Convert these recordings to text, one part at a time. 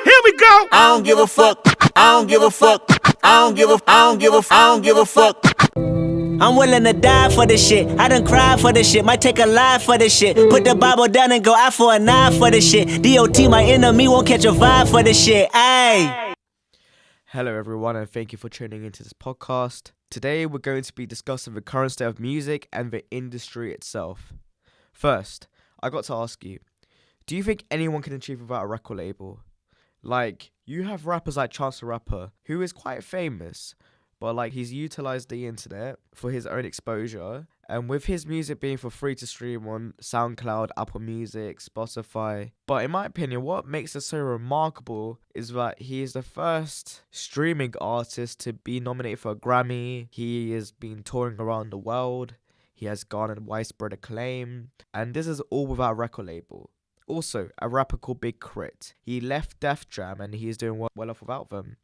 Here we go. I don't give a fuck. I don't give a fuck. I don't give a fuck. I'm willing to die for this shit. I done cried for this shit. Might take a life for this shit. Put the Bible down and go out for a knife for this shit. DOT, my enemy, won't catch a vibe for this shit. Ayy. Hello everyone, and thank you for tuning into this podcast. Today we're going to be discussing the current state of music and the industry itself. First, I got to ask you, do you think anyone can achieve without a record label? Like, you have rappers like Chance the Rapper, who is quite famous, but like he's utilized the internet for his own exposure, and with his music being for free to stream on SoundCloud, Apple Music, Spotify. But in my opinion, what makes it so remarkable is that he is the first streaming artist to be nominated for a Grammy. He has been touring around the world. He has garnered widespread acclaim, and this is all without a record label. Also, a rapper called Big Crit. He left Def Jam and he is doing well off without them,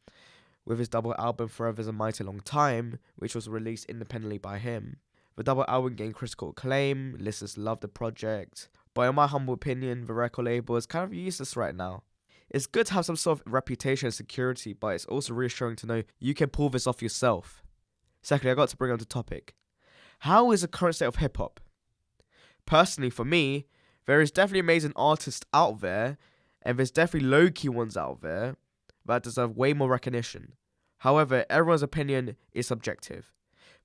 with his double album Forever's a Mighty Long Time, which was released independently by him. The double album gained critical acclaim, listeners loved the project, but in my humble opinion, the record label is kind of useless right now. It's good to have some sort of reputation and security, but it's also reassuring to know you can pull this off yourself. Secondly, I got to bring on the topic. How is the current state of hip-hop? Personally, for me, there is definitely amazing artists out there, and there's definitely low-key ones out there that deserve way more recognition. However, everyone's opinion is subjective.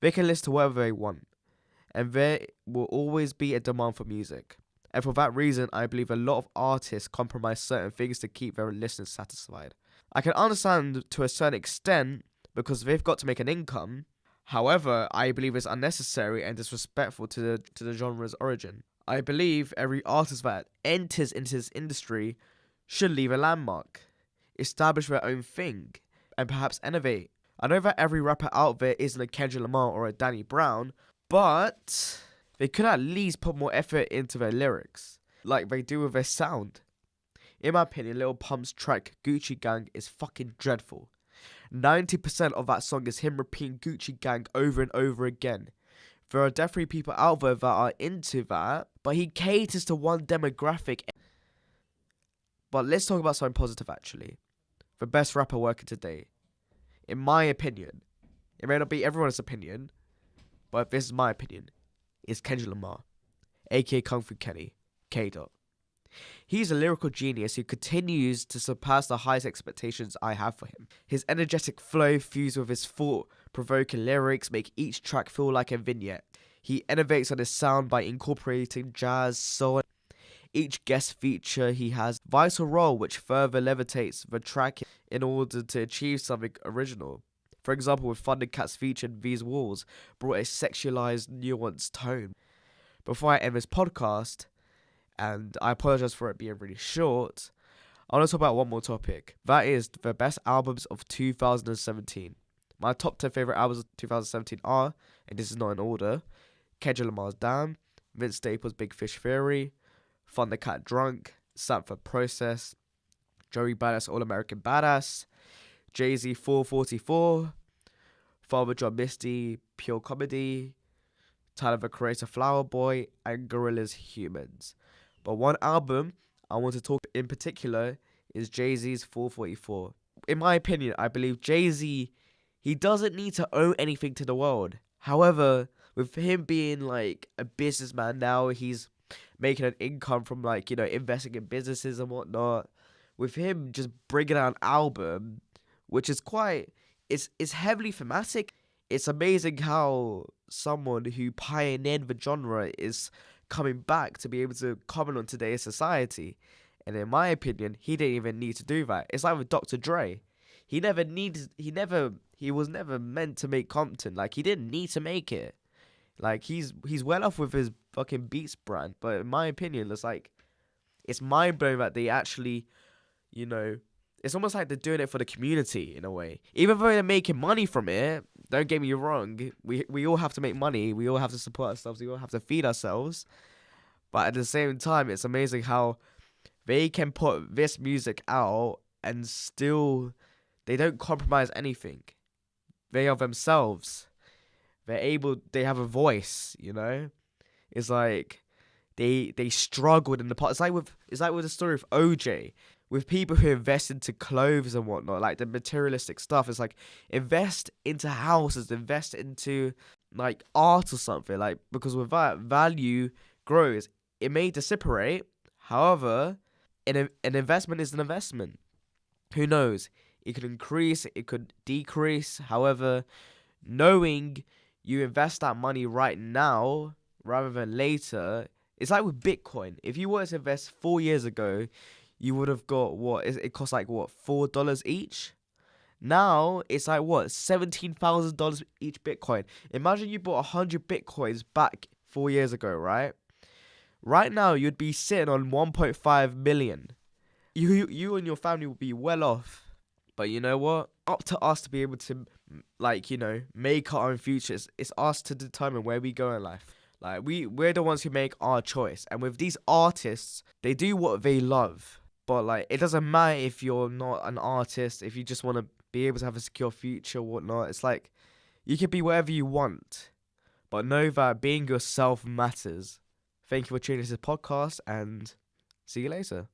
They can listen to whatever they want, and there will always be a demand for music. And for that reason, I believe a lot of artists compromise certain things to keep their listeners satisfied. I can understand to a certain extent because they've got to make an income. However, I believe it's unnecessary and disrespectful to the genre's origin. I believe every artist that enters into this industry should leave a landmark, establish their own thing, and perhaps innovate. I know that every rapper out there isn't a Kendrick Lamar or a Danny Brown, but they could at least put more effort into their lyrics, like they do with their sound. In my opinion, Lil Pump's track Gucci Gang is fucking dreadful. 90% of that song is him repeating Gucci Gang over and over again. There are definitely people out there that are into that, but he caters to one demographic. But let's talk about something positive actually. The best rapper working today, in my opinion, it may not be everyone's opinion, but this is my opinion, is Kendrick Lamar, aka Kung Fu Kenny, K-Dot. He's a lyrical genius who continues to surpass the highest expectations I have for him. His energetic flow fused with his thought-provoking lyrics make each track feel like a vignette. He innovates on his sound by incorporating jazz, soul. Each guest feature he has a vital role which further levitates the track in order to achieve something original. For example, with Thundercats featured These Walls brought a sexualized, nuanced tone. Before I end this podcast, and I apologize for it being really short, I want to talk about one more topic. That is the best albums of 2017. My top 10 favorite albums of 2017 are, and this is not in order, Kendrick Lamar's Damn, Vince Staples' Big Fish Theory, Thundercat Drunk, Sanford Process, Joey Badass All American Badass, Jay-Z 444, Father John Misty, Pure Comedy, Tyler the Creator Flower Boy, and Gorillaz Humans. But one album I want to talk in particular is Jay-Z's 444. In my opinion, I believe Jay-Z, he doesn't need to owe anything to the world. However, with him being like a businessman now, he's making an income from like, investing in businesses and whatnot. With him just bringing out an album, which is it's heavily thematic. It's amazing how someone who pioneered the genre is coming back to be able to comment on today's society. And in my opinion, he didn't even need to do that. It's like with Dr. Dre. He was never meant to make Compton. Like, he didn't need to make it. Like, he's well off with his fucking Beats brand. But in my opinion, it's mind-blowing that they actually, it's almost like they're doing it for the community in a way. Even though they're making money from it, don't get me wrong, we all have to make money, we all have to support ourselves, we all have to feed ourselves. But at the same time, it's amazing how they can put this music out and still, they don't compromise anything. They are themselves. They have a voice, It's like they struggled in the past. It's like with the story of OJ. with people who invest into clothes and whatnot, like the materialistic stuff. It's like invest into houses, invest into like art or something, like, because with that value grows. It may dissipate, however, an investment is an investment. Who knows? It could increase, it could decrease. However, knowing you invest that money right now rather than later, it's like with Bitcoin. If you were to invest 4 years ago, you would have got it cost like what, $4 each? Now it's like what, $17,000 each Bitcoin. Imagine you bought 100 Bitcoins back 4 years ago, right? Right now you'd be sitting on 1.5 million. You and your family would be well off. But you know what? Up to us to be able to, like, make our own futures. It's us to determine where we go in life. Like, we're the ones who make our choice. And with these artists, they do what they love. But like, it doesn't matter if you're not an artist, if you just want to be able to have a secure future or whatnot. It's like, you can be whatever you want, but know that being yourself matters. Thank you for tuning into this podcast, and see you later.